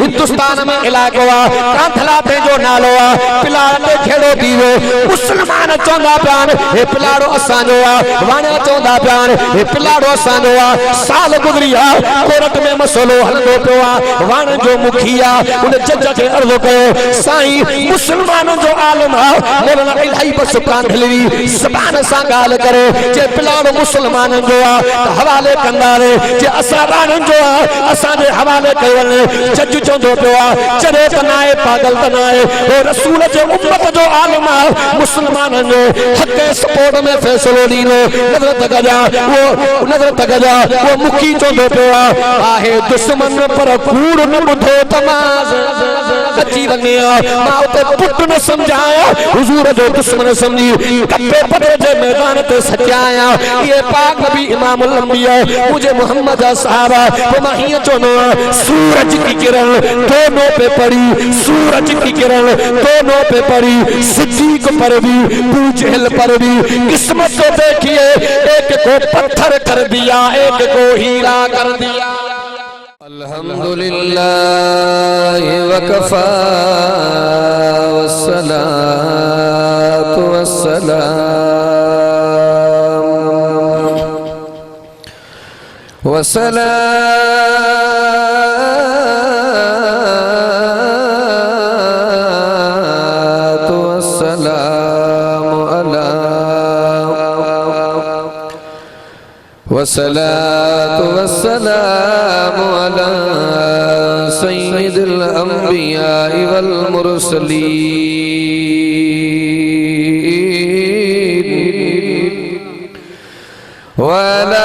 हिंदुस्तान में इलाको आ कांथला ते जो नालो आ पिलाड़ ते खेड़ो दीवो मुसलमान चौंदा प्यान हे पिलाड़ो असांजो आ वाणा चौंदा प्यान हे पिलाड़ो असांजो आ साल गुजरी आ कोर्ट में मसलो हलंदो पियो आ वाण जो मुखिया उन जज खे अर्ज़ कयो साईं मुसलमाननि जो आलम आ मौलाना इलाही बस कांधलवी ज़बान सां ॻाल्हि करे जे पिलाड़ो मुसलमाननि जो आ त हवाले कंदा रे जे असां राणनि जो आ असांजे हवाले कयो वञे जज चवंदो पियो आ चरे त नाहे पागल त नाहे ओ रसूल जे उम्मत जो आलम आ मुसलमाननि जो हक़ सपोर्ट में फैसलो ॾींदो नज़र तकजा वो मुखी चवंदो पियो आहे दुश्मन पर कूड़ न ॿुधो तमाज़ अची वञे मां उते पुट न सम्झाया हुजूर जो दुश्मन सम्झी कपे पटे जे मैदान ते सचाया ये पाक नबी इमामुल अंबिया मुझे मोहम्मद साहबा तो मां हीअं चवंदो सूरज की किरण दोनों पे पड़ी सूरज की किरण दोनों पे पड़ी सिद्दीक पर भी अबू जहल पर भी किस्मत को देखिए एक को पत्थर कर दिया एक को हीरा कर दिया अल्हम्दुलिल्लाह वकफा वस्सलातु वस्सलाम वस्सलातु वस्सलामु अला वस्सलातु वस्सलामु अला सय्यिदिल अंबिया वल मुरसलीन वला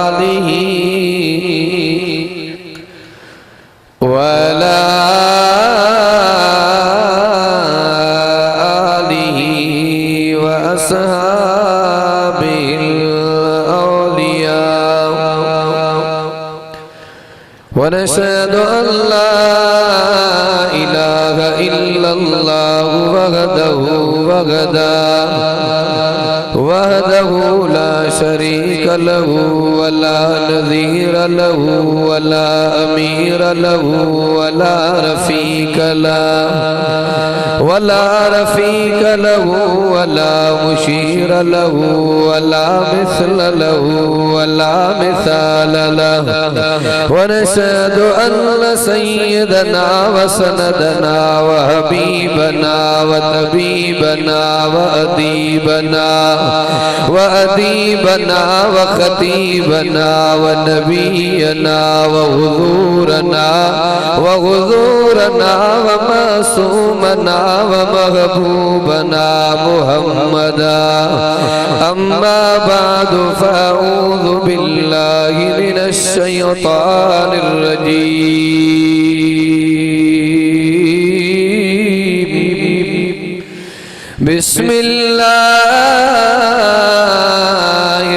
आलिहि वला ونشهد أن لا إله إلا الله وحده لا شريك له ولا نظير له ولا أمير له ولا رفيق له ولا مشير له ولا مثل له ولا مثال له ونشهد أن سيدنا وسندنا وحبيبنا وطبيبنا وأديبنا وخطيبنا ونبينا وغذورنا ومعصومنا ومحبوبنا محمدا أما بعد فأعوذ بالله من الشيطان الرجيم بسم الله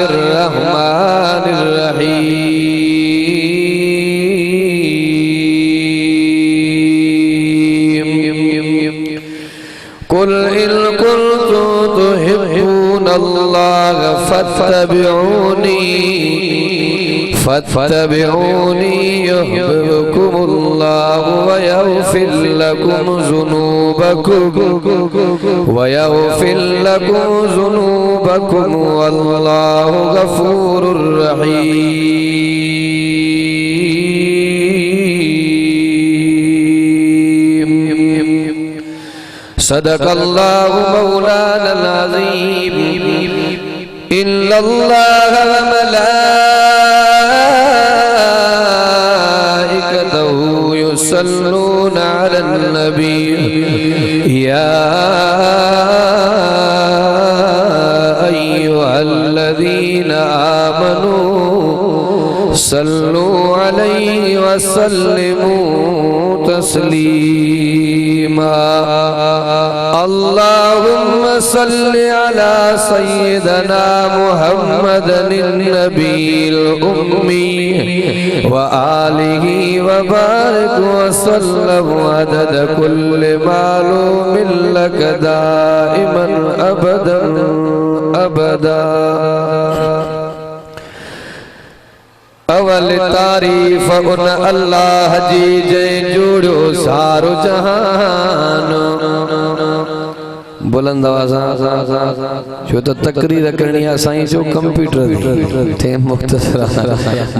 الرحمن الرحيم قل إن كنتم تحبون الله فاتبعوني يحببكم الله ويغفر لكم ذنوبكم والله غفور رحيم صدق الله مولانا العظيم إن الله وملائكته يصلون على النبي يا أيها الذين آمنوا صلوا عليه وسلموا تسليما اللهم صل على سيدنا محمد النبي الأمي وآله وبارك وسلم عدد كل معلوم لك دائما أبدا अबदा। अवल तारीफ उन अल्लाह जी जे जोड़ो सारो जहान। बुलंद आवाज़ छो तो तकरीर करनी है साईं जो कंप्यूटर थे मुख्तसर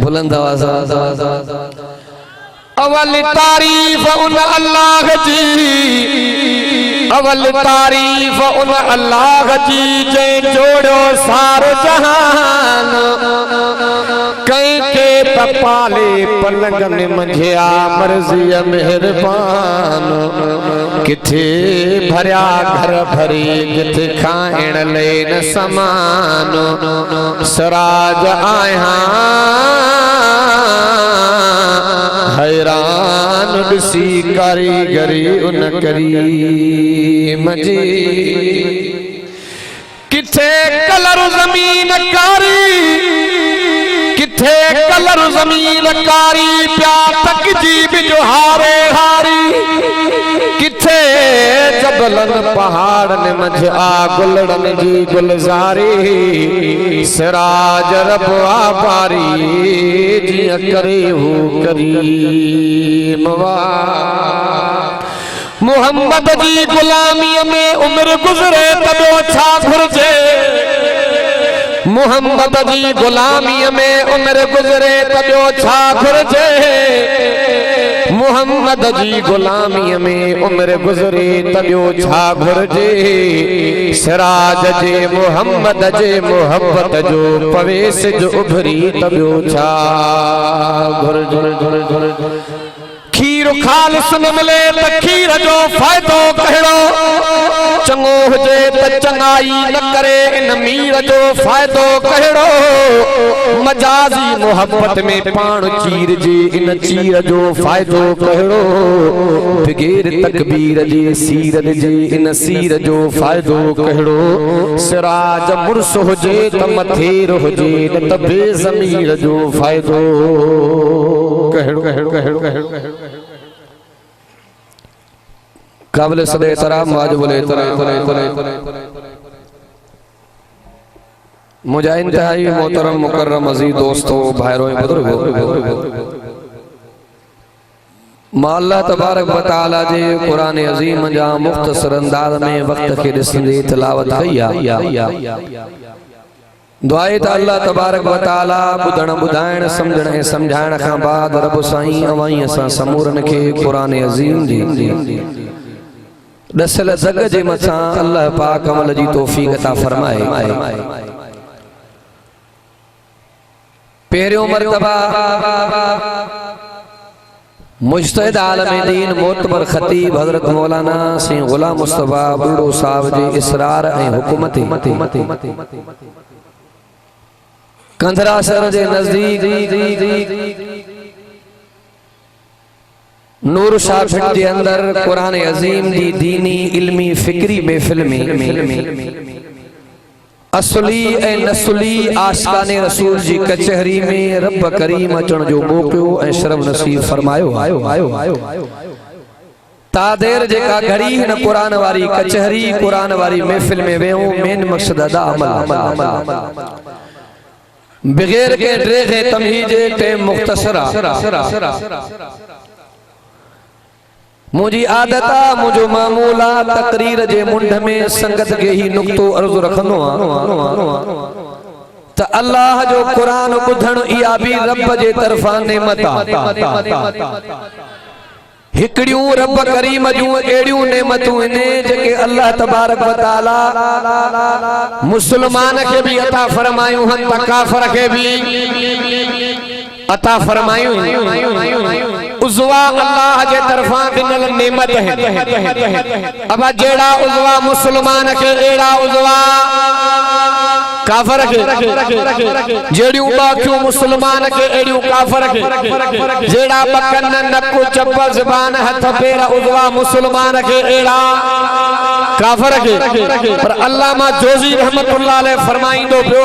बुलंद आवाज़। अवल तारीफ उन अल्लाह जी, अवल तारीफ उन अल्लाह जी जे जोड़ो सारो जहान। कई के पाले पलंग में मंझिया मर्ज़ी मेहरबान। किथे भरिया घर भरी किथे खाइण ले न समान। सराज आया हैरान ॾिसी कारीगरी उन करीम जी। किथे कलर ज़मीन कारी, किथे कलर ज़मीन कारी प्या तक जी बिजो हारे हारी। किथे जबलन पहाड़न मंझ आ गुलड़न जी गुलजारी। सिराज रब आबारी जिया करे हू करीम वाह। मोहम्मद जी गुलामी में उम्र गुजरे तबो छा घुर्जे। मोहम्मद जी गुलामी में उम्र गुजरे तबो छा घुर्जे। मोहम्मद जी गुलामी में उम्र गुजरे तबो छा घुर्जे। सिराज जे मोहम्मद जे मोहब्बत जो पवेस जो उभरी तबो छा घुर्जे। खीर खालिस न मिले त खीर जो फायदो कहिड़ो। चङो हुजे त चङाई न करे इन मीर जो फायदो कहिड़ो। मजाजी मोहब्बत में पाण चीर जे इन चीर जो फायदो कहिड़ो। बगैर तकबीर जे सीरत जे इन सीर जो फायदो कहिड़ो। सिराज मुर्स हुजे त मथेर हुजे न त बेज़मीर जो फायदो कहिड़ो कहिड़ो कहिड़ो कहिड़ो। काबिल सदे तराम वाजिबुल मुझा इंतहाई मोहतरम मुकर्रम अजीज दोस्तों भाइरों बुजुर्गों, अल्लाह तबारक व तआला जे कुरान अजीम जा मुख्तसर अंदाज में वक्त के ॾिसंदे तिलावत कई आहे। दुआए त अल्लाह तबारक व तआला ॿुधण ॿुधाइण समझण ऐं सम्झाइण खां बाद रब साईं अवाई असां समूरन खे कुरान अज़ीम जी दसल जग जे मथां अल्लाह पाक अमल जी तौफीक अता फरमाए। पहिरियों मर्तबा मुज्तहिद आलम दीन मोतबर खतीब हजरत मौलाना से गुलाम मुस्तफा बुढ़ो साहब जे इसरार ऐं हुकूमत कंधरा शहर के नजदीक नूर शाफिट के अंदर कुरान अजीम दी दीनी इल्मी फिक्री महफिल में असली ए नस्ली आशिकाने रसूल जी कचहरी में रब करीम अचण जो मौको ए शरफ नसीब फरमायो। तादेर जेका घड़ी न कुरान वारी कचहरी कुरान वारी महफिल में वेहूं मेन मकसद अदा अमल बगैर के ड्रेगे तमहीजे ते मुख्तसरा। मुझी आदता मुझो मामूला तकरीर जे मुंड में संगत के ही नुक्तो अर्ज रखनो त अल्लाह जो कुरान बुधण इया भी रब जे तरफा नेमत हिकड़ियों रब करीम जूं एड़ियों नेमतूं ने जेके अल्लाह तबारक व तआला मुसलमान के भी अता फरमायूं हन त काफर के भी अता फरमायूं। उज़वा अल्लाह जे तरफा दिनल नेमत है। अब जेड़ा उज़वा मुसलमान के एड़ा उज़वा काफर के, जेड़ियों बाकियों मुसलमान के एड़ियों काफर के। जेड़ा बकन नक्कु चप्पल ज़बान हथ पैर उज़वा मुसलमान के एड़ा काफर के। पर अल्लामा जोजी रहमतुल्लाह अलैह फरमाइंदो पियो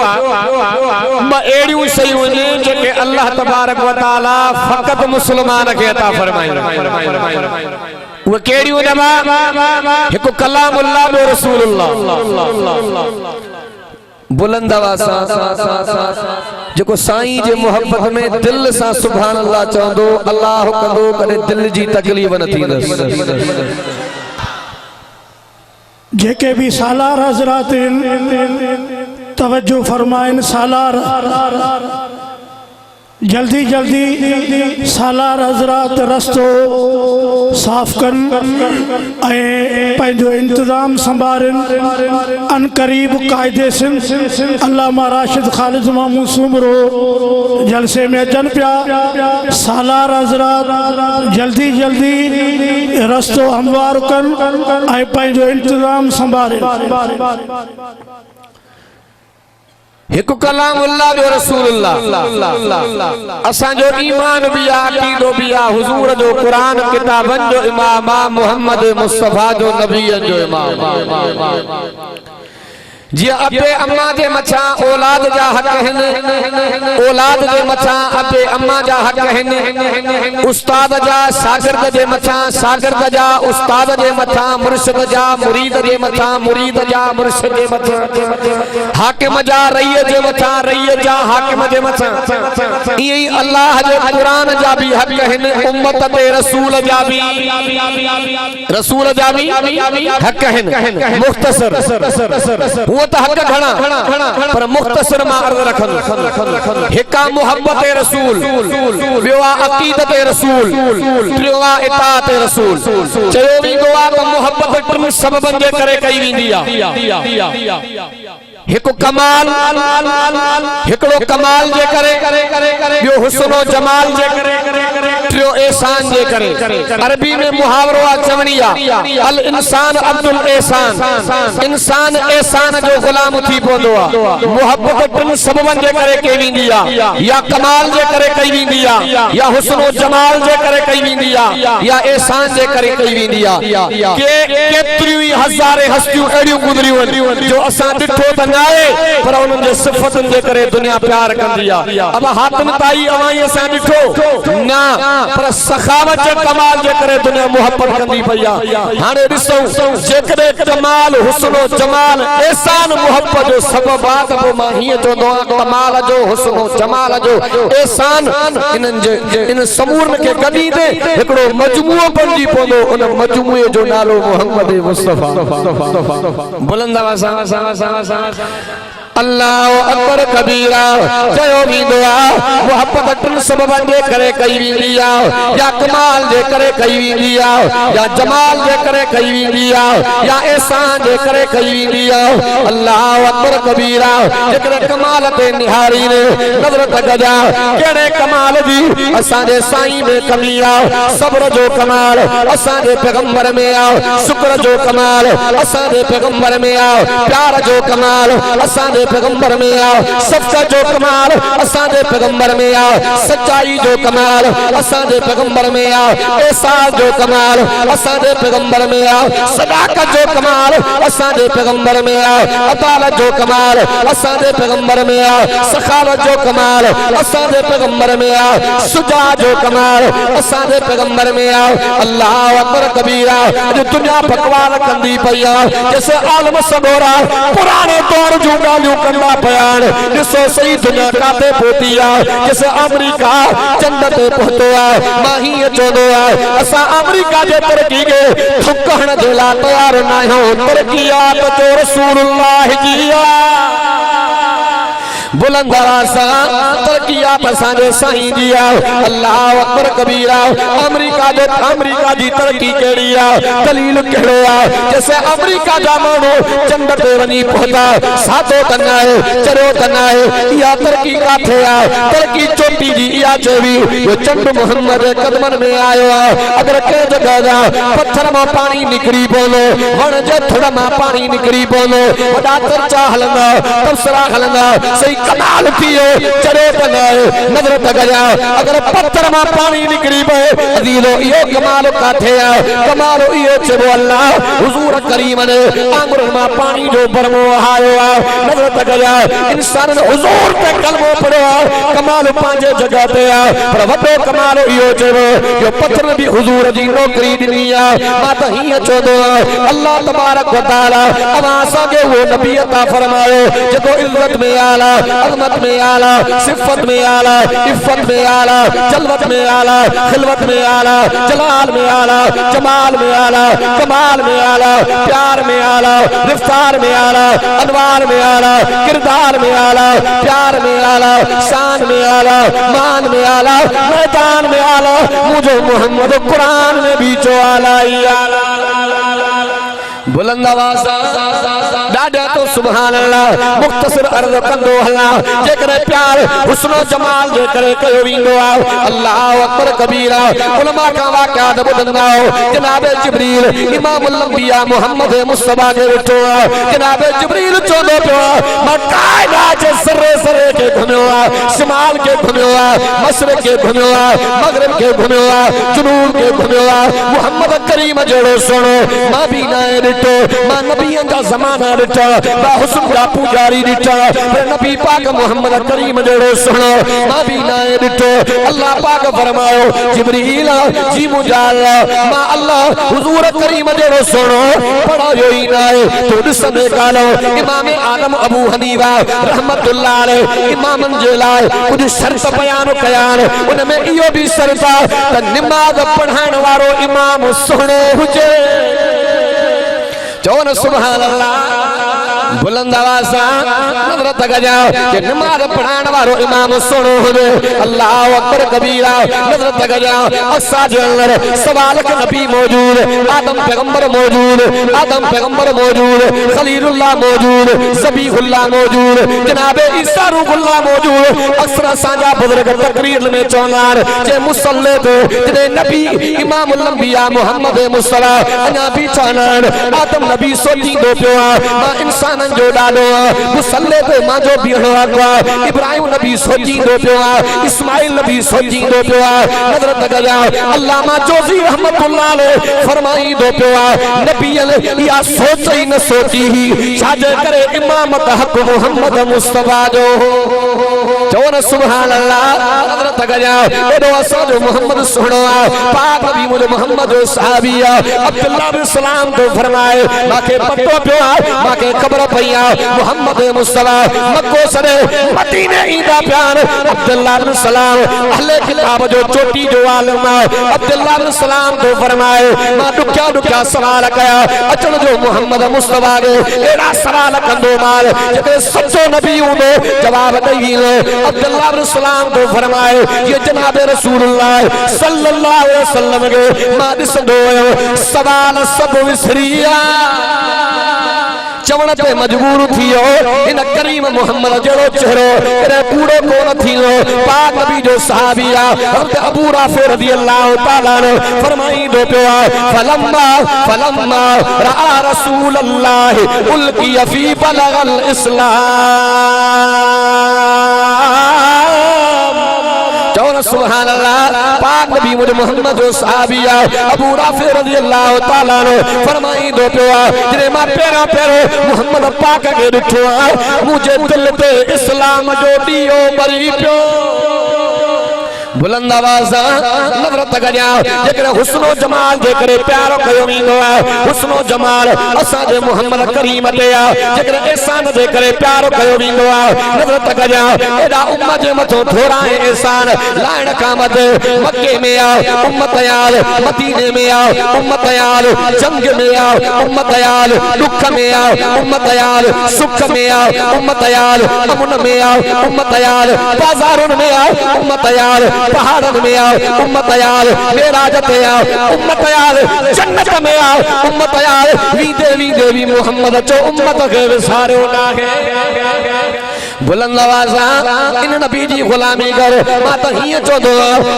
ब एड़ियों शयूं ने जेके अल्लाह तबारक व तआला फकत मुसलमान के अता फरमाइंदो। वो केड़ियों दबा हिकु कलामुल्लाह व रसूलुल्लाह। बुलंद आवाज़ सां जेको साईं जे मोहब्बत में दिल सां सुभान अल्लाह चवंदो अल्लाह कंदो कॾहिं दिल जी तकलीफ़ न थींदसि। जेके भी सालार हज़रात तवज्जो फरमाइन सालार जल्दी जल्दी सालार हज़रात रस्तो साफ़ कन पंहिंजो इंतज़ाम संभारन अन करीब कायदे से अल्लामा राशिद ख़ालिद मामूद सुमरो जलसे में अचन पिया। सालार हज़रात जल्दी जल्दी रस्तो हमवार कन पंहिंजो इंतज़ाम संभारन। एक कलामुल्लाह जो रसूलुल्लाह असांजो ईमान भी आ अकीदो भी आ हुजूर जो कुरान किताबन जो इमाम मोहम्मद मुस्तफा जो नबीयन जो इमाम जी अबे अम्मा जे मछा औलाद जा हक हन औलाद जे मछा अबे अम्मा जा हक हन उस्ताद जा शागिर्द जे मछा शागिर्द जा उस्ताद जे मछा मुर्शिद जा मुरीद जे मछा मुरीद जा मुर्शिद जे मछा हाकिम जा रईय जे मछा रईय जा हाकिम जे मछा ई अल्लाह जे कुरान जा भी हक हन उम्मत ते रसूल जा भी हक हन। मुख्तसर वो तो हक घना पर मुख्तसर में अर्ज रखन हिका मोहब्बत रसूल बिवा अकीदत रसूल त्रिवा इताअत रसूल चयो वेंदो आ त मोहब्बत टिन सबबन जे करे कई वेंदी आ। हिकु कमाल हिकिड़ो कमाल जे करे ॿियो हुस्न जमाल जे करे टियों एहसान जे करे। अरबी में मुहावरो आ चवणी आ अल इंसान अब्दुल एहसान इंसान एहसान जो गुलाम थी पवंदो आ। मोहब्बत टिन सबबन जे करे कई वेंदी आ या कमाल जे करे कई वेंदी आ या हुस्न जमाल जे करे कई वेंदी आ या एहसान जे करे कई वेंदी आ। केतिरियूं हज़ारे हस्तियूं अहिड़ियूं गुज़रियूं आहिनि जो असां ॾिठो त पर उन्हनि जे सिफ़तुनि जे करे दुनिया प्यार कंदी आ। अब हातिम ताई अवाई असां ॾिठो न पर सखावत जे कमाल जे करे दुनिया मोहब्बत कंदी पई आ। हाणे ॾिसो जेकॾहिं कमाल हुस्न जमाल एहसान मोहब्बत जो सबब आ त पोइ मां हीअं चवंदो आहियां कमाल जो हुस्न जमाल जो एहसान इन्हनि जे इन समूरनि खे गॾींदे हिकिड़ो मजमूओ बणिजी पवंदो। उन मजमूए जो नालो मोहम्मद मुस्तफा। बुलंद आवाज़ सां अल्लाह अकबर कबीरा चयो वेंदो आ। मोहब्बत टिन सबबन जे करे कई वेंदी आ या कमाल जे करे कई वेंदी आ या जमाल जे करे कई वेंदी आ या एहसान जे करे कई वेंदी आ। अल्लाह अकबर कबीरा जेकॾहिं कमाल ते निहारी ने नज़र कजा कहिड़े कमाल जी असांजे साईं में कमी आ। सब्र जो कमाल असांजे पैगंबर में आ शुक्र जो कमाल असांजे पैगंबर में आ प्यार जो कमाल असांजे पैगंबर में आ सच्चा जो कमाल असांजे पैगंबर में आ सच्चाई जो कमाल असांजे पैगंबर में आ एहसान जो कमाल असांजे पैगंबर में आ सदाकत जो कमाल असांजे पैगंबर में आ अदालत जो कमाल असांजे पैगंबर में आ सखावत जो कमाल असांजे पैगंबर में आ शुजा जो कमाल असांजे पैगंबर में आ। अल्लाह अकबर कबीरा दुनिया बकवाल कंदी पई आ जैसे आलम सबोरा पुराने दौर जूं ॻाल्हियूं कंदा पयान। ॾिसो सही दुनिया काथे पहुती आ जैसे अमेरिका चंड ते पहुतो आ। मां हीअं चवंदो आहियां असां अमेरिका जे तरक़ी खे थुकण जे लाइ तयार न आहियूं। तरक़ी आ त जो रसूलुल्लाह जी आ। बुलंद आवाज़ सां तरक़ियात असांजे साईं जी आ। अल्लाह अकबर कबीरा अमेरिका जी तरक़ी कहिड़ी आ दलील कहिड़ो आ जैसे अमेरिका जा माण्हू चंड ते वञी पहुता सादो त न आहे चरियो त न आहे इहा तरक़ी काथे आ तरक़ी चोटी जी इहा चवी जो चंड मोहम्मद जे कदमनि में आयो आ। अगरि कंहिं जॻह जा पत्थर मां पाणी निकिरी पवंदो वण जे थुड़ मां पाणी निकिरी पवंदो वॾा चर्चा हलंदा तबसरा हलंदा सही कमाल थियो चढ़े बनाए नजर तक जा अगर पत्थर में पानी निकली पे अजीजो यो कमाल काथे आ कमाल यो चबो अल्लाह हुजूर करीम ने आंगुर में पानी जो बरमो आयो आ नजर तक जा इंसान ने हुजूर पे कलमो पढ़ो कमाल पांजे जगह पे आ पर वडो कमाल यो चबो यो पत्थर भी हुजूर जी नौकरी दिनी आ मां त ही चोदो अल्लाह तबारक व तआला अवासा के वो नबी अता फरमायो जो इज्जत में आला अजमत में आला सिफत में आला इफ्फत में आला जलवत में आला खिलवत में आला जलाल में आला जमाल में आला कमाल में आला प्यार में आला रफ्तार में आला अनवार में आला किरदार में आला प्यार में आला शान में आला मान में आला मैदान में आला मुझे मोहम्मद कुरान में भी जो आला ही आला बुलंद आवाज़ डाडा तो सुभान अल्लाह मुख्तसर अर्ज कंदो अल्लाह जेकर प्यार हुस्न जमाल जेकर कयो विंदो अल्लाह अकबर कबीरा उलमा का वाक़या बुलंदाओ जनाब जिब्रील इमामुल अंबिया मोहम्मद मुस्तफा के उठो जनाब जिब्रील चोदो पियो मकायदा जे सरे सरे के घुमियो शिमाल के घुमियो मशरिक के घुमियो मगरिब के घुमियो जुनूब के घुमियो मोहम्मद करीम जड़ो सुनो मां भी ना डिठो मां नबियन का जमाना डिठा मां हुस्न का पुजारी डिठा पर नबी पाक मोहम्मद करीम जड़ो सुनो मां भी ना डिठो अल्लाह पाक फरमायो जिब्रील जी मुजाल मां अल्लाह हुजूर करीम जड़ो सुनो पढ़ा यो ही ना तो दिसने कालो इमाम आलम अबू हनीफा रहमतुल्लाह अलैह इमामन जलाल कुछ शर्त बयान कयान उनमें इयो भी शर्त त नमाज पढ़ाने वालो इमाम सुनो हुजे चौन सुभान अल्लाह बुलंद आवाज़ नजर तक जाओ कि नमाज पढ़ाने वालो इमाम सुनो हुजे अल्लाह अकबर कबीरा नजर तक जाओ असाजल सवाल के नबी मौजूद आदम पैगंबर मौजूद आदम पैगंबर मौजूद खलीलुल्लाह मौजूद ज़बीहुल्लाह मौजूद जनाब ईसा रूहुल्लाह मौजूद अक्सर साजा बुजुर्ग तकरीर में चौनार जे मुसल्ले तो जे नबी इमामुल अंबिया मोहम्मद मुस्तफा अना भी चौनार आदम नबी सोची दो पियो मां इंसान जो डालो मुसल्ले पे मां जो बीहणो आगवा इब्राहिम नबी सोची दो पियो इस्माइल नबी सोची दो पियो नजर तक जाओ अल्लामा जोजी रहमतुल्लाह अलैह फरमाई दो पियो नबीयन या सोच ही न सोची ही छाजे करे इमामत हक मोहम्मद मुस्तफा जो चौन सुभान अल्लाह नजर तक जाओ एडो असा जो मोहम्मद सुनो पाक नबी मुझे मोहम्मद जो सहाबिया अब्दुल्लाह बिन सलाम तो फरमाए माके पत्तो पियो माके खबर भैया मोहम्मद मुस्तफा मक्को सरे मदीने ईदा प्यार अब्दुल्लाह बिन सलाम अहले किताब जो चोटी जो आलम अब्दुल्लाह बिन सलाम को फरमाए मां दुख्या दुख्या सवाल कया अचन जो मोहम्मद मुस्तफा के एड़ा सवाल कंदो माल जबे सच्चो नबी उनो जवाब दई अब्दुल्लाह बिन सलाम को फरमाए ये जनाब रसूलुल्लाह सल्लल्लाहु अलैहि वसल्लम के मां दिसंदो सवाल सब विसरिया चवण पे मजबूर थियो इन करीम मोहम्मद जड़ो चेहरो तेरे कूड़ो कोन थियो पाक नबी जो सहाबिया हजरत अबू राफी रज़ियल्लाहु ताला ने फरमाई दो पियो फलम्मा रा रसूलुल्लाह उल्की फी बलगल इस्लाम चौन सुभान अल्लाह पाक नबी मुझे मोहम्मद जो सहाबिया अबू राफी रज़ियल्लाहु ताला ने फरमाई दो पियो जरे मां पेरा पेरो मोहम्मद पाक के दिठो मुझे दिल पे इस्लाम जो दियो मरी पियो बुलंद आवाज़ नजर तक जाओ जेकर हुस्नो जमाल जेकर प्यारो कयो वींदो हुस्नो जमाल असा जे मोहम्मद करीम ते जेकर एहसान जेकर प्यारो कयो वींदो नजर तक जाओ एडा उम्मत जे मथो थोड़ा है एहसान लाइण कामत मक्के में आ उम्मत याल मदीने में आ उम्मत याल जंग में आ उम्मत याल दुख में आ उम्मत याल सुख में आ उम्मत याल अमन में आ उम्मत याल बाजारों में आ उम्मत याल पहाड़न में आओ उम्मत यार मेराजत आओ उम्मत यार जन्नत में आओ उम्मत यार वी देवी देवी मोहम्मद चो उम्मत के सारे ना है बुलंद आवाज़ इन नबी जी गुलामी कर मां तो हिय चोदो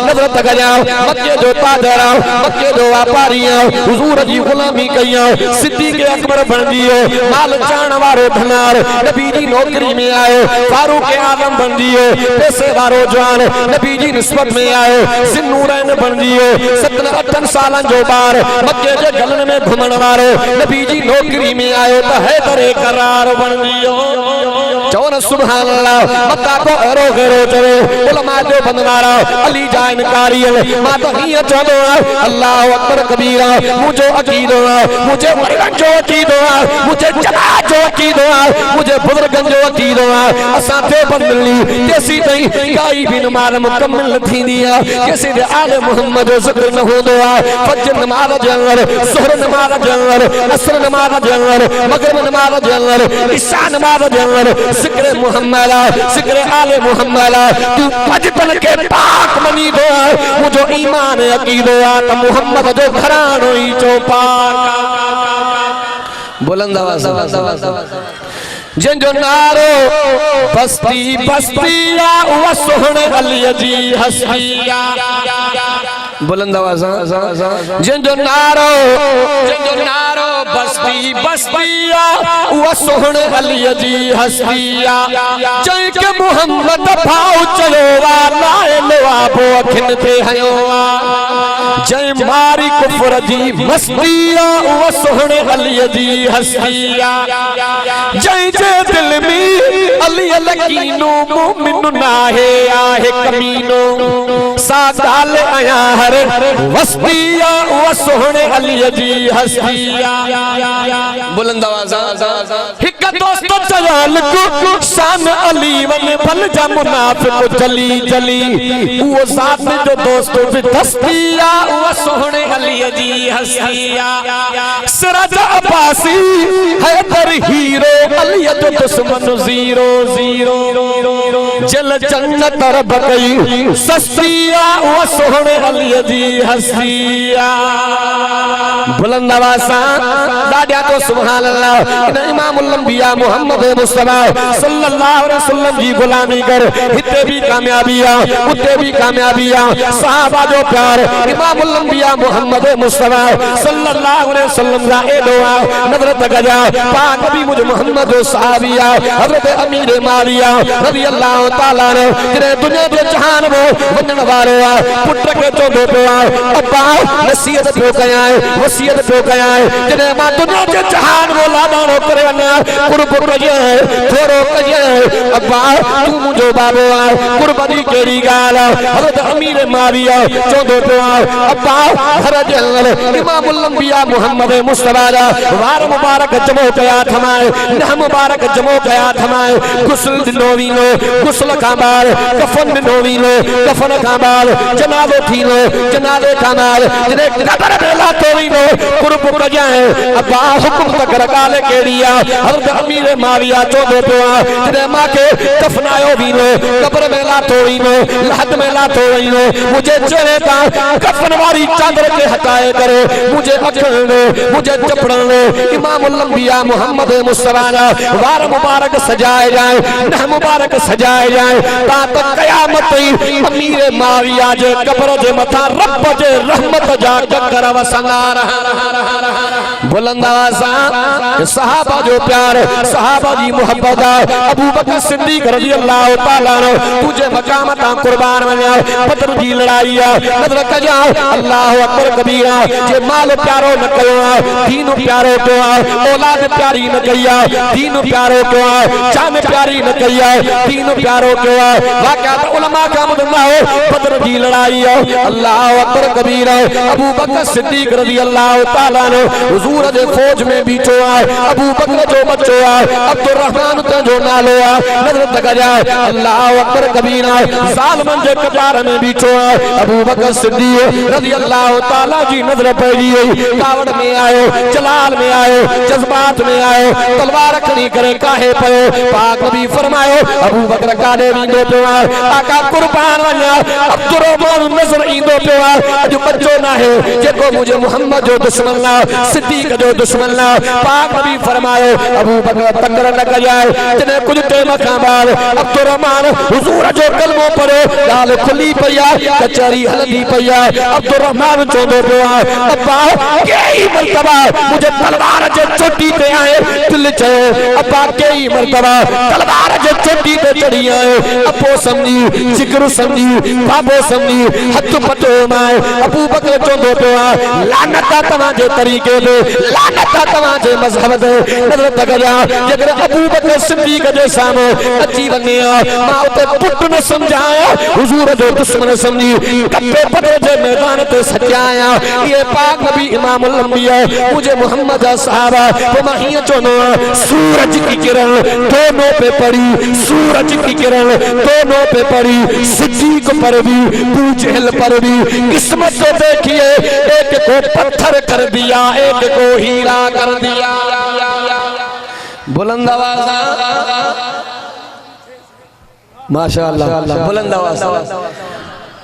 नजरत कया मक्के जो ताजर मक्के जो व्यापारी हुजूर जी गुलामी कया सिद्दीक अकबर बन दियो माल चाण वारो धनार नबी जी नौकरी में आयो फारूक आजम बन दियो पैसे वारो जवान नबी जी निस्बत में आयो सिन्नूरैन बन दियो 7-8 सालन जो बार मक्के जे गलन में घुमण वारो नबी जी नौकरी में आयो तो हैदर करार बन दियो चौन सुभान अल्लाह मक्का को एरो गेरो चवे उलमा जो बंदवारा अली जान कारियल मां तो हिय चलो अल्लाह अकबर कबीरा मुझे अकीदो मुझे मरगन जो अकीदो मुझे जमा जो अकीदो मुझे बुजुर्गन जो अकीदो असा थे बंदली तेसी तई काई भी नमाज मुकम्मल थींदी आ कैसे दे आले मोहम्मद जिक्र न होदो फजर नमाज जंगल जोहर नमाज जंगल असर नमाज जंगल मगरिब नमाज जंगल इशा नमाज जंगल जिक्र मोहम्मद जिक्र आले मोहम्मद तू पजतन के पाक मनी दो मुझो ईमान अकीदो त मोहम्मद जो घरानो ही चो पाक बुलंद आवाज़ जंजो नारो बस्ती बस्तिया व सोहणे अली जी हस्तिया बुलंद आवाज़ जंजो नारो बस्ती बस्तिया व सोहणे अली जी हस्तिया जय के मोहम्मद भाव चलो लाए लवाबो अखिन थे हयो जय मारी कुफर जी मस्तिया व सोहणे अली जी हस्तिया जय जे दिल में अली लकीनो मोमिन नाहे आहे कमीनो सागाल आया हर वस्तिया व सोहणे अली जी हस्तिया बुलंद आवाज़ हिक दोस्त चलाल को शान अली वन भल जा मुनाफिक जली जली वो साथ जो दोस्तों पे दस्तिया व सोहणे अली जी हस्तिया सिराज अब्बासी हैदर हीरो अली जो दुश्मन जीरो जीरो जल जन्नत रब गई सस्तिया व सोहणे अली जी हस्तिया बुलंद आवाज़ दादिया तो सुभान अल्लाह इमामुल अंबिया मोहम्मद मुस्तफा सल्लल्लाहु अलैहि वसल्लम जी गुलामी कर हिते भी कामयाबियां उते भी कामयाबियां सहाबा जो प्यार इमामुल अंबिया मोहम्मद मुस्तफा सल्लल्लाहु अलैहि वसल्लम का ए दुआ नजरत गजा पाक भी मुझ मोहम्मद सहाबिया हजरत अमीर मारिया रजी अल्लाह ताला ने जिने दुनिया के जहान वो वंदन वारो पुत्र के चोदो पे अब्बा नसीहत पे कया वसीयत पे कया जिने मां दुनिया के जहान वो लादानो करे ना कुर्ब कजे थोरो कजे अब्बा तू मुझो बाबो कुर्बानी केड़ी गाल हजरत अमीर मारिया चोदो पे अब्बा घर जंगल इमामुल अंबिया मोहम्मद मुस्तफा वार मुबारक जमो कया थमाए ना मुबारक जमो कया थमाए गुस्ल दिनोवीनो गुस्ल कामाल कफन दिनोवीनो कफन कामाल जनाज़ो थीनो जनाज़े कामाल जिने कबर बेला तोवीनो कुर्ब कजाए अब्बा हुक्म तक रकाले केड़िया हजरत अमीर मारिया चोदो पे जिने मां के कफनायो वीनो कबर बेला तोवीनो लहद में ला तोवीनो मुझे चेहरे का कफन वाली चादर के हटाए करो मुझे अखन मुझे चपड़न इमामुल अंबिया मोहम्मद मुस्तफा वार मुबारक सजाए जाए ना मुबारक सजाए जाए ता कयामत अमीर मारिया जे कब्र जे मथा रब जे रहमत जा कर वसंगा बुलंद आवाज़ सहाबा जो प्यार सहाबा जी मोहब्बत अबू बकर सिद्दीक रज़ी अल्लाह ताला तुझे मकाम ता कुर्बान वञा बदर जी लड़ाई नजर कजा अल्लाह अकबर कबीरा जे माल प्यारो न कयो दीन प्यारो कयो औलाद प्यारी न कया दीन प्यारो कयो जान प्यारी न कया दीन प्यारो कयो वाक़या उलमा का मुदल्ला बदर जी लड़ाई अल्लाह अकबर कबीरा अबू बकर सिद्दीक रज़ी अल्लाह ताला ने हुजूर दे फौज में बीठो अबू बकर जो बच्चो अब्दुर्रहमान ते जो नालो नजर तकजा अल्लाह अकबर कबीरा सालमन जे कतार में बीठो अबू बकर सिद्दीक रज़ी अल्लाह ताला जी नजर पड़ी कावड़ में आयो जलाल में आयो जज्बात में आयो तलवार रखनी करे काहे पयो पाक भी फरमायो अबू बकर कादे विंदो पे आका कुर्बान वना अब्दुर्रहमान नजर इंदो पे अज बच्चो ना है जेको मुझे मोहम्मद जो दुश्मन ना सिद्दीक सिद्दीक़ जो दुश्मन ना पाक नबी फरमायो अबू बकर तकर न कजाए तने कुछ टाइम खां बाद अब्दुर्रहमान हुजूर जो कलमो पढ़ो गाल खुली पया कचहरी हलदी पया अब्दुर्रहमान चोंदो पिया अब्बा कई मर्तबा मुझे तलवार जे चोटी ते आए दिल चयो अब्बा कई मर्तबा तलवार जे चोटी ते चढ़ी आए अबो समझी जिक्र समझी बाबो समझी हथ पटो माए अबू बकर चोंदो पिया लानत तवा जे तरीके दे लानत तवा जे मजहब दे नजर तक जा जगर अबू बकर सिद्दीक़ जे सामने अची वने मां उते पुट न समझाया हुजूर जो दुश्मन समझी कपे पटे जे मैदान ते सचाया ये पाक नबी इमामुल अंबिया मुझे मोहम्मद साहबा तो माहिया चोनो सूरज की किरण दोनों पे पड़ी सूरज की किरण दोनों पे पड़ी सिद्दीक़ पर भी अबू जहल पर भी किस्मत तो देखिए एक को पत्थर कर दिया एक को हीरा कर दिया बुलंद आवाज माशाअल्लाह बुलंद आवाज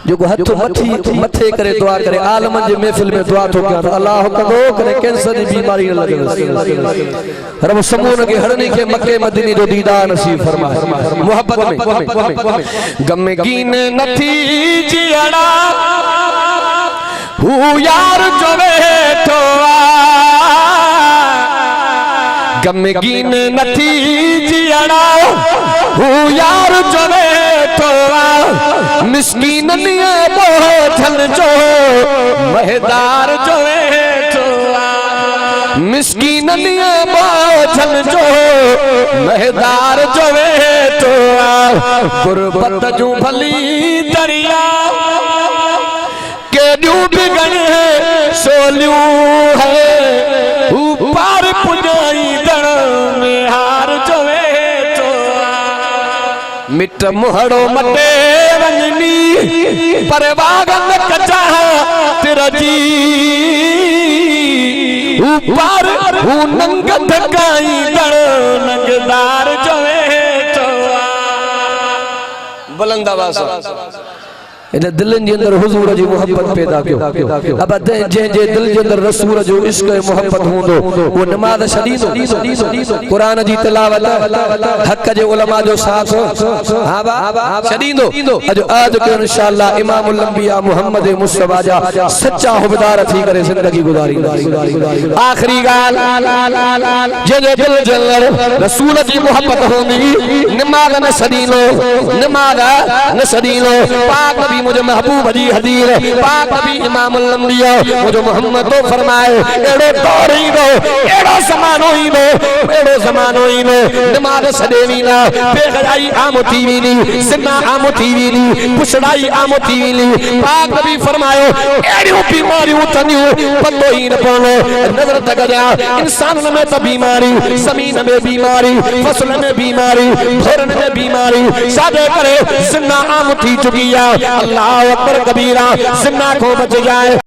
जो हथ मथी मथे करे दुआ करे आलम जे महफिल में दुआ तो कर अल्लाह कदो करे कैंसर की बीमारी न लगे रब समून के हरनी के मक्के मदीने जो दीदार नसीब फरमाए मोहब्बत में गम कीन नथी जियड़ा हु यार जो बैठो गम कीन नथी जियड़ा हु यार जो बैठो मिस्कीन निये बोझल जो महदार जो बैठो मिस्कीन निये बोझल जो महदार जो बैठो गुरबत जो भली दरिया के डूब गए सोलियो है ऊपर पुजारी दर में हार जो बैठो मिट मुहड़ो मटे वंजनी पर वागन कचा तेरा जी ऊपर हूँ नंग धकाई दर नंगदार जो तो बुलंद आवाज इन दिलनि जे अंदर हुजूर जी मोहब्बत पैदा कयो अब जे जे दिल जे अंदर रसूल जो इश्क मोहब्बत होंदो वो नमाज छडींदो कुरान जी तिलावत हक जे उलमा जो साथ हां बा छडींदो आज के इंशाअल्लाह इमामुल अंबिया मोहम्मद मुस्तफा जा सच्चा हुबदार थी करे जिंदगी गुजारी आखिरी गाल जे जे दिल जे अंदर रसूल जी मोहब्बत होंदी नमाज न छडींदो नमाज न छडींदो पाक नबी मुझे महबूब जी हदीर पाक नबी इमामुल अंबिया मुझे मोहम्मद तो फरमाए एड़ो दौर ही दो एड़ो ज़मानो ही दो एड़ो ज़मानो ही दो नमाज सदेवी ना बेगड़ाई आम थी नी सिन्ना आम थी नी पुछड़ाई आम थी नी पाक नबी फरमायो एड़ियों बीमारियों तनियों पतो ही न पड़ो नजर तक जा इंसान में तो बीमारी जमीन में बीमारी फसल में बीमारी भरन में बीमारी सादे करे सिन्ना आम थी चुकी है अल्लाह अकबर कबीरा जिन्ना को बच जाए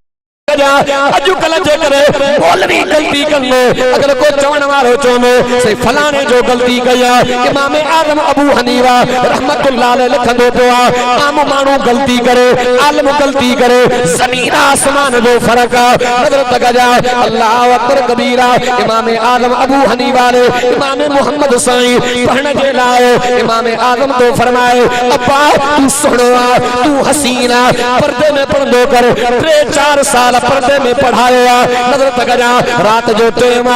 अजुकल जे करे मौलवी गलती करनो अगर को चवण वारो चोनो से फलाने जो गलती कया इमाम आजम अबू हनीफा रहमतुल्लाह अलैह लिखंदो पिया आम मानू गलती करे आलम गलती करे जमीन आसमान जो फर्क नजर तक जा अल्लाह अकबर कबीरा इमाम आजम अबू हनीफा ने इमाम मोहम्मद साईं पढ़ने के लाए इमाम आजम तो फरमाए अब्बा तू सुनो तू हसीना पर्दे में पढ़दो कर 3-4 साल पर्दे में पढ़ाया नजर तक जा रात जो टेम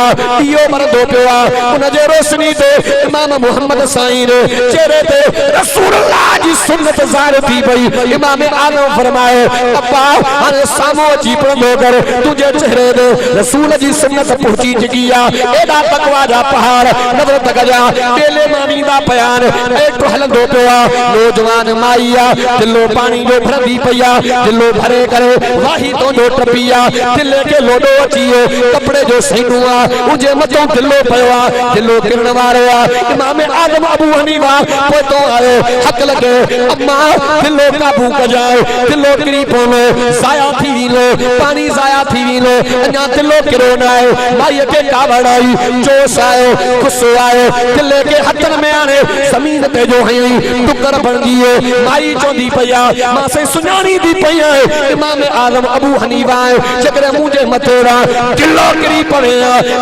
इयो मरदो पिया उन जे रोशनी ते इमाम मोहम्मद साईं ने चेहरे ते रसूलुल्लाह जी सुन्नत ज़ाहिर थी पई इमाम आजम फरमाए अब्बा हाणे सामो अची पढ़ंदो कर तुझे चेहरे ते रसूल जी सुन्नत पहुंची चुकी आहे एडा तकवा जा पहाड़ नजर तक जा टेले मानी दा बयान एटो हलंदो पिया नौजवान माईया दिलो पानी जो भरदी पया दिलो भरे करे वाही तो जो पिया दिल के लोडो अचियो कपड़े जो सैनुआ उजे मतो दिलो पयोआ दिलो किरण वारो इमाम आजम अबू हनीफा पोतो आयो हक लगे अम्मा दिलो काबू कजाओ दिलो किरी पोलो जाया थी वीलो पानी जाया थी वीलो अञा दिलो किरो न आयो माई के कावड़ आई जोश आयो गुस्सो आयो दिले के हथन में आने जमीन ते जो हई टुकर बन गयो माई चोंदी पया मां से सुनानी दी पया इमाम आजम अबू हनीफा जकरे मुझे मथोरा दिलो किरी पड़े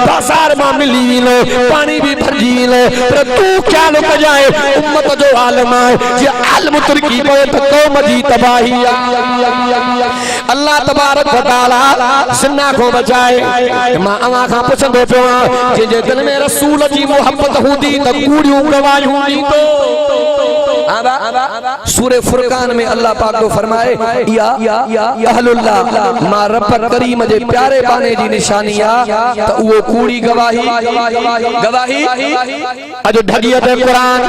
बाजार में मिली वीलो पानी भी भरजी लो पर तू क्या लो कजाए उम्मत जो आलम है जे आलम तुर्की पे तो कौम जी तबाही अल्लाह तबारक व तआला जिन्ना को बचाए मां अवा खां पुछंदो पियो जे जे दिल में रसूल जी मोहब्बत हुंदी त कूड़ियूं गवाहियूं हुंदी तो सूरे फुरकान में अल्लाह पाक को फरमाए या अहलुल्लाह मां रब करीम जे प्यारे बाने जी निशानी आ त वो कूड़ी गवाही अजो ढगियत कुरान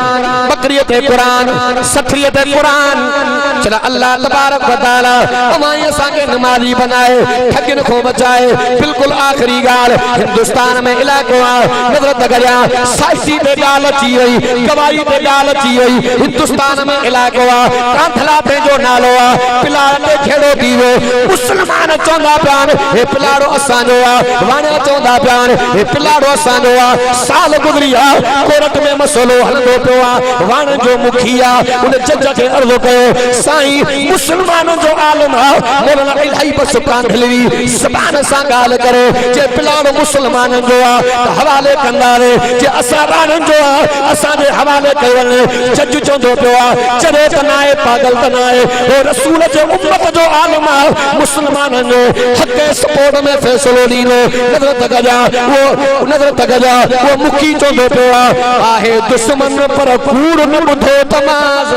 बकरियत कुरान सखरियत कुरान चला अल्लाह तबारक व तआला हमारे संगे नमाजी बनाए ठगिन को बचाए बिल्कुल आखिरी गाल हिंदुस्तान में इलाको नजरत गया साइसी पे गाल अची वई गवाही पे गाल अची वई हिंदुस्तान में इलाको कांथला पे जो नालो पिलाड़ ते खेड़ो दीवो मुसलमान चौंदा प्यान हे पिलाड़ो असां जो वाणा चौंदा प्यान हे पिलाड़ो असां जो साल गुजरिया कोर्ट में मसलो हलंदो पियो वाण जो मुखिया उन जज के अर्ज़ो कयो साईं मुसलमानों जो आलम मौलाना इलाही बस कांधलवी ज़बान सां ॻाल्हि करे जे पिलाड़ो मुसलमान जो हवाले कंदा रे जे असां राणन जो असां जे हवाले कयो जज चवंदो पियो चरे त नाए पागल त नाए ओ रसूल जे उम्मत जो आलम मुसलमानन जो हक सपोर्ट में फैसलो ॾींदो नज़रत गजा वो मुखी चवंदो पियो आहे दुश्मन पर कूड़ न ॿुधो तमाज़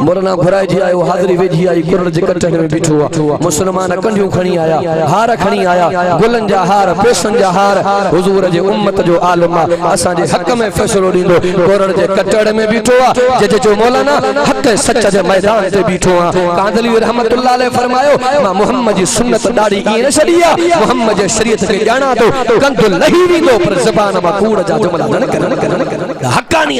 मोरना घुराई जी आयो हाज़री वेझी आई कुरड़ जे कटन में बीठो मुसलमान कंडियूं खणी आया हार खणी आया गुलन जा हार पेशन जा हार हुजूर जे उम्मत जो आलम असां जे हक में फैसलो ॾींदो कुरड़ जे कटड़ में बीठो जे जो मौलाना हक सच जे मैदान ते बीठो कांदली रहमतुल्लाह अलैहि फरमायो मां मोहम्मद जी सुन्नत दाढ़ी ई न छड़ी मोहम्मद जे शरीयत के जाना तो कंद लही वींदो पर ज़बान मां कूड़ जा जुमला न कर हकानी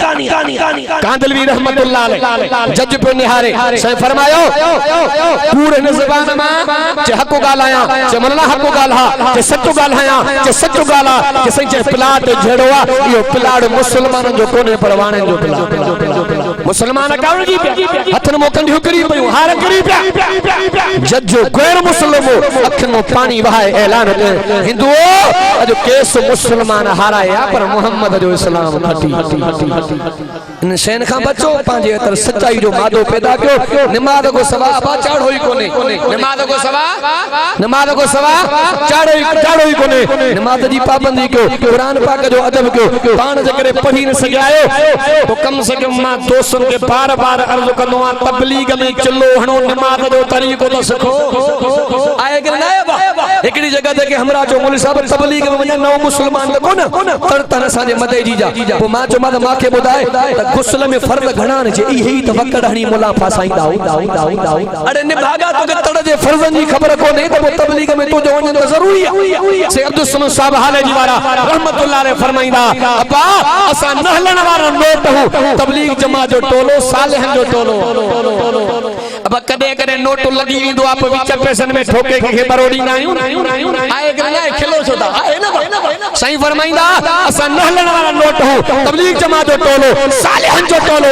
कांदली रहमतुल्लाह अलैहि जज पे निहारे से फरमायो कूड़ न ज़बान मां जे हक गालाया जे मौलाना हक गाला जे सच गालाया जे सच गाला जे सही जे प्लाट झेड़ो यो प्लाट मुसलमान जो कोने परवाने जो प्लाट मुसलमान कावण जी हथन मो कंडियूं करी पयो हार करी पिया जज गैर मुस्लिमो अखन मो पानी वहाए ऐलान हिंदुओ अजो केस मुसलमान हाराया पर मोहम्मद जो इस्लाम खटी इन शैन खां बचो पांजे अंदर सच्चाई जो मादो पैदा कयो नमाज को सवा बा चाड़ो ही कोने नमाज को सवा चाड़ो ही कोने नमाज जी पाबंदी कयो कुरान पाक जो अदब कयो पान जकरे पढ़ी न सगायो तो कम से कम मां दोस्तन के बार-बार अर्ज कंदो आ तबलीग में चलो हणो नमाज जो तरीको तो सिखो आए के ना एकड़ी जगह ते के हमरा जो मौलवी साहब तबलीग में वना नव मुसलमान को ना तन सा जे मदे जी जा वो मां जो मां के बुधाए त गुस्ल में फर्ज घणा न जे यही त वकड़ हणी मुला फासाइंदा अरे ने भागा तो के तड़ जे फर्जन जी खबर को नहीं तो तबलीग में तो जो वने तो जरूरी है से अब्दुल समद साहब हाले जी वाला रहमतुल्लाह अलैहि फरमाइंदा अब्बा असा नहलन वाला नोट हो तबलीग जमा जो टोलो सालेहन जो टोलो अब कदे कदे नोट लगी विंदो आप विच पैसन में ठोके के बरोडी नायू आए गला खिलो छोदा आए ना सही फरमाइंदा असा नहलन वाला नोट हो तबलीग जमा जो टोलो सालेहन जो टोलो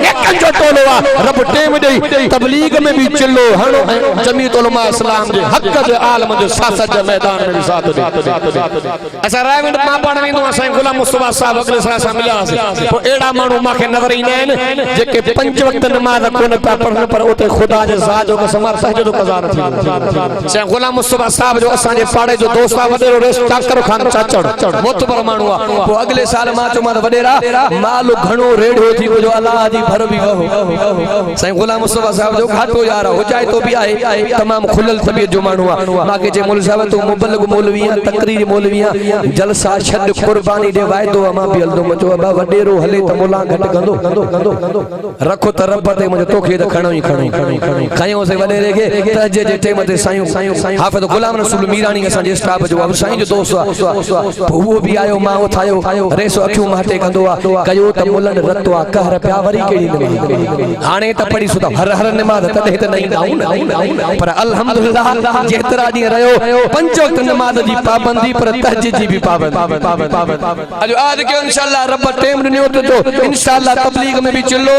नेकन जो टोलो रब टेम दे तबलीग में भी चिल्लो हणो जमीयत उलमा इस्लाम जे हक जे आलम जो सासत जे मैदान में भी साथ दे असा रायविंद मां पण विंदो असा गुलाम मुस्तफा साहब अगले साल मिला तो एड़ा मानू माखे नजर ईंदा आहिनि जेके 5 वक्त नमाज कोन पिया पढ़न पर उते खुदा जे ज़ात जो कसम सजदो कज़ा न थी से गुलाम मुस्तफा साहब जो असा जे पाड़े जो दोस्त वडेरो रेस चाकर खान चाचड़ मोतबर मानू वो अगले साल मां चो मां वडेरा माल घणो रेडियो थी जो अल्लाह जी भर भी हो सही गुलाम मुस्तफा साहब जो घाटो यार हो जाए तो भी आए तमाम खुलल तबीयत जो मानू माके जे मौलवी साहब तो मुबल्लिग मौलवी तकरीर मौलवी जलसा छड कुर्बानी दे वायदो मां भी हलदो मचो वडेरो हले त मोला घट गंदो रखो त रब ते मुझे तोखे त खणो ही खणो खयो से वडेरे के तजे जे टेम ते साईं हाफिज गुलाम रसूल मीरानी असांजे स्टाफ जो अब साईं जो दोस्त आ वो भी आयो मां उथायो रेसो अखियूं माटे कंदो आ कयो त मुलन रतो आ कहर प्या वरी केड़ी नमाज हाणे त पढ़ी सुदा हर हर नमाज तदे त नहीं नाऊ पर अल्हम्दुलिल्लाह जेतरा दी रयो पंज वक्त नमाज जी पाबंदी पर तहज्जुद जी भी पाबंदी अजो आज के इंशाअल्लाह रब टेम न्यो तो इंशाअल्लाह तबलीग में भी चिल्लो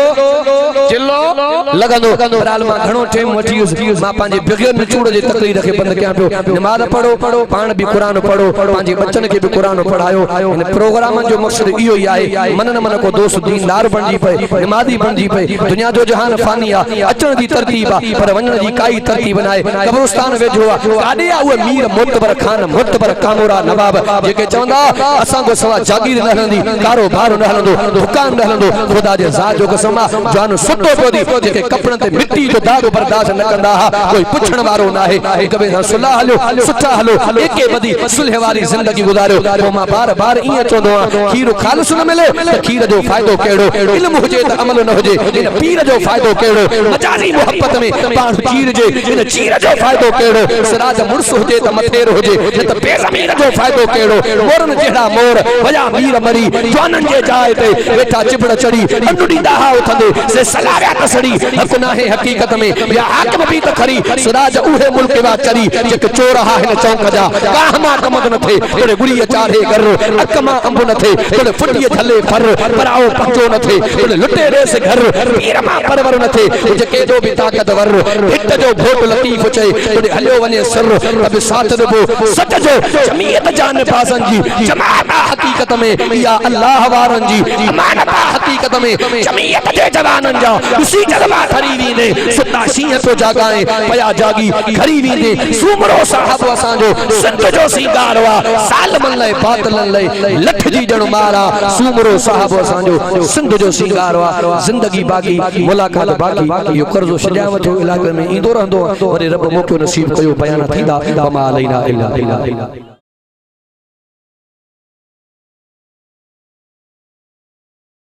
लगंदो बराल मां घणो टेम वठी मां पांजे बगैर निचूड़ जे तकरीर के बंद कया पियो नमाज पढ़ो पाण भी कुरान पढ़ो पांजे बच्चन के भी कुरान पढ़ायो इन प्रोग्राम जो मकसद इहो ही आहे मन न मन को दोस्त दीनदार बनजी पे नमाजी बनजी पे दुनिया जो जहान फानी आ अचण दी तरतीब आ पर वणन जी काई तरतीब नाए कब्रिस्तान वेझो आ काडे आ उहे मीर मुतबर खान मुतबर कानूरा नवाब जेके चवंदा असां को सवा जागीर न हलंदी कारोबार न हलंदो दुकान न हलंदो खुदा जे ज़ात जो कसम आ जान सुतो पियो दी जेके कपड़न ते मिट्टी जो दाग बर्दाश्त न कंदा हा कोई पुछण वारो नाहे हिक ॿिए सां सुलह हलो सुठा हलो एके बदी सुलह वारी जिंदगी गुजारियो तो मां बार बार इएं चवंदो आ खीर खालिस न मिले त खीर जो फ़ाइदो कहिड़ो इल्म हुजे त अमल न हुजे इन पीर जो फ़ाइदो कहिड़ो मजाजी मोहब्बत में पाण चीर जे इन चीर जो फ़ाइदो कहिड़ो सिराज मुड़स हुजे त मथेर हुजे न त बेज़मीन जो फ़ाइदो कहिड़ो मोरन जहिड़ा मोर वया मीर मरी जवानन जे जाइ ते वेठा चिबड़ चढ़ी अंडुड़ी दाहा उथंदे से सलारिया तसड़ी हक नाहे हकीकत में या हाकिम भी त खरी सिराज उहे मुल्क वा चरी जेके चोर हा हिन चौक जा काहमा कमद न थे तोड़े गुड़ी चाढ़े कर अकमा अंब न थे तोड़े फुटिए झले फर पराओ पंचो न थे तोड़े लुटे रेस घर पीर मां परवर न थे जेके जो भी ताकतवर हिट जो भोट लतीफ चे तोड़े हलियो वने सर अब साथ देबो सच जो जमीयत जान पासन जी जमात हकीकत में या अल्लाह वारन जी अमानत हकीकत में जमीयत जे जवानन जा उसी जलवा खरी वीने सुता शीह तो जागाए पया जागी खरी वीने सुमरो साहब असां जो सिंध जो सिंगार वा साल मन लय बातलन लय लठ जी जण मारा सुमरो साहब असां जो सिंध जो सिंगार वा जिंदगी बाकी मुलाकात बाकी यो कर्जो सजावत जो इलाके में ईंदो रहंदो वरी रब मोकियो नसीब कयो बयान थींदा मा अलैना इल्ला